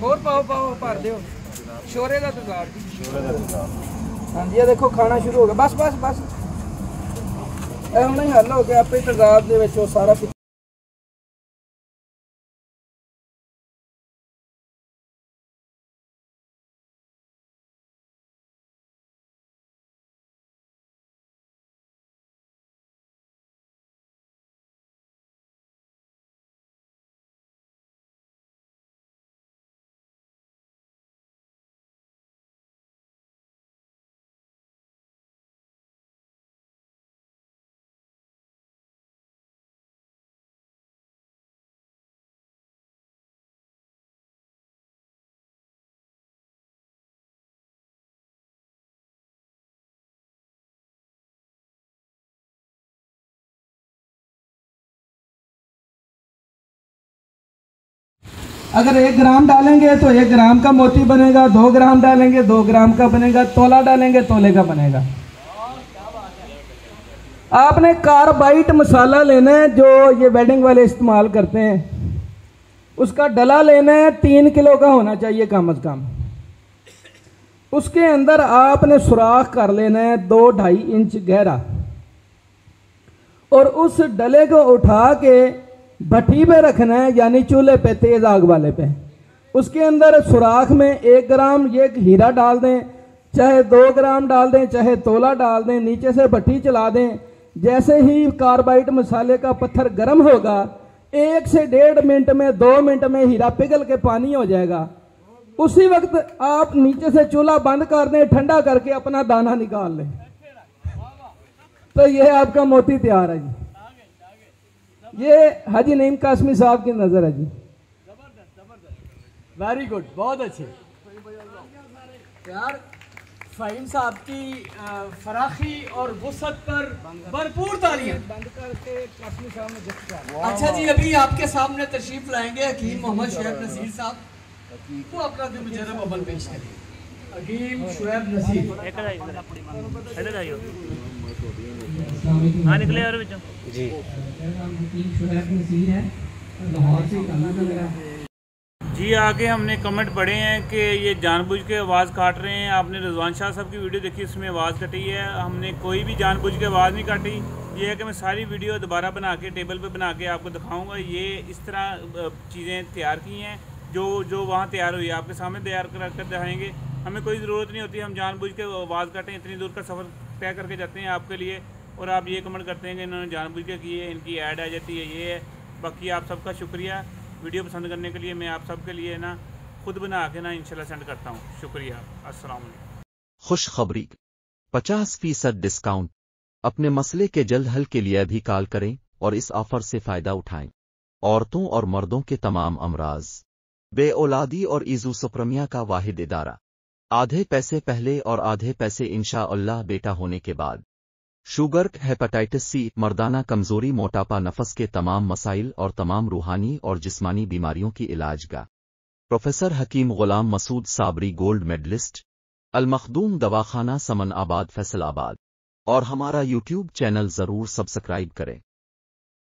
ਹੋਰ ਪਾਓ ਭਰ ਦਿਓ ਸ਼ੋਰੇ ਦਾ ਤਜ਼ਾਰ ਜੀ। ਹਾਂਜੀ ਇਹ ਦੇਖੋ ਖਾਣਾ ਸ਼ੁਰੂ ਹੋ ਗਿਆ। ਬਸ ਇਹ ਹੁਣ ਹੀ ਹੱਲ ਹੋ ਗਿਆ ਆਪੇ ਤਜ਼ਾਰ ਦੇ ਵਿੱਚ ਉਹ ਸਾਰਾ। अगर 1 ग्राम डालेंगे तो 1 ग्राम का मोती बनेगा, 2 ग्राम डालेंगे 2 ग्राम का बनेगा, तोला डालेंगे तोले का बनेगा। आपने कार्बाइट मसाला लेना है जो ये वेडिंग वाले इस्तेमाल करते हैं, उसका डला लेना है 3 किलो का होना चाहिए कम से कम। उसके अंदर आपने सुराख कर लेना है 2-2.5 इंच गहरा और उस डले को उठा के भट्टी पे रखना है, यानी चूल्हे पे तेज आग वाले पे। उसके अंदर सुराख में 1 ग्राम ये हीरा डाल दें, चाहे 2 ग्राम डाल दें, चाहे तोला डाल दें, नीचे से भट्टी चला दें। जैसे ही कार्बाइट मसाले का पत्थर गर्म होगा 1 से 1.5 मिनट में 2 मिनट में हीरा पिघल के पानी हो जाएगा। उसी वक्त आप नीचे से चूल्हा बंद कर दें, ठंडा करके अपना दाना निकाल लें, तो यह आपका मोती तैयार है जी। ये हाजी नईम कासमी साहब की नजर है जी। वेरी गुड, बहुत अच्छे यार। फ़हीम साहब की फराखी और वुसअत पर भरपूर तालियां। अच्छा जी, अभी आपके सामने तशरीफ लाएंगे हकीम मोहम्मद शुएब नसीर साहब, वो अपना जो मुजर्रब अमल पेश करें। हकीम शुएब नसीर हाँ निकले यार जी। जी आगे हमने कमेंट पढ़े हैं कि ये जानबूझ के आवाज़ काट रहे हैं। आपने रिजवान शाह साहब की वीडियो देखी, उसमें आवाज़ कटी है। हमने कोई भी जानबूझ के आवाज़ नहीं काटी। ये है कि मैं सारी वीडियो दोबारा बना के टेबल पे बना के आपको दिखाऊंगा। ये इस तरह चीज़ें तैयार की हैं जो वहाँ तैयार हुई है, आपके सामने तैयार कर दिखाएँगे। हमें कोई ज़रूरत नहीं होती हम जानबूझ के आवाज़ काटें। इतनी दूर का सफ़र तय करके जाते हैं आपके लिए, और आप ये कमेंट करते हैं कि इन्होंने जानबूझ के की है, इनकी ऐड आ जाती है, ये है। बाकी आप सबका शुक्रिया वीडियो पसंद करने के लिए। मैं आप सबके लिए ना खुद बना के ना इंशाल्लाह सेंड करता हूँ। शुक्रिया, अस्सलाम वालेकुम। खुशखबरी 50% डिस्काउंट। अपने मसले के जल्द हल के लिए भी कॉल करें और इस ऑफर से फ़ायदा उठाएं। औरतों और मर्दों के तमाम अमराज, बेऔलादी और ईज़ुसुप्रमिया का वाहिद इदारा। आधे पैसे पहले और आधे पैसे इंशाअल्लाह बेटा होने के बाद। शुगर, हेपेटाइटिस सी, मर्दाना कमजोरी, मोटापा, नफस के तमाम मसाइल और तमाम रूहानी और जिस्मानी बीमारियों की इलाज का प्रोफेसर हकीम गुलाम मसूद साबरी, गोल्ड मेडलिस्ट, अल मखदूम दवाखाना, समन आबाद, फैसलाबाद। और हमारा यूट्यूब चैनल ज़रूर सब्सक्राइब करें।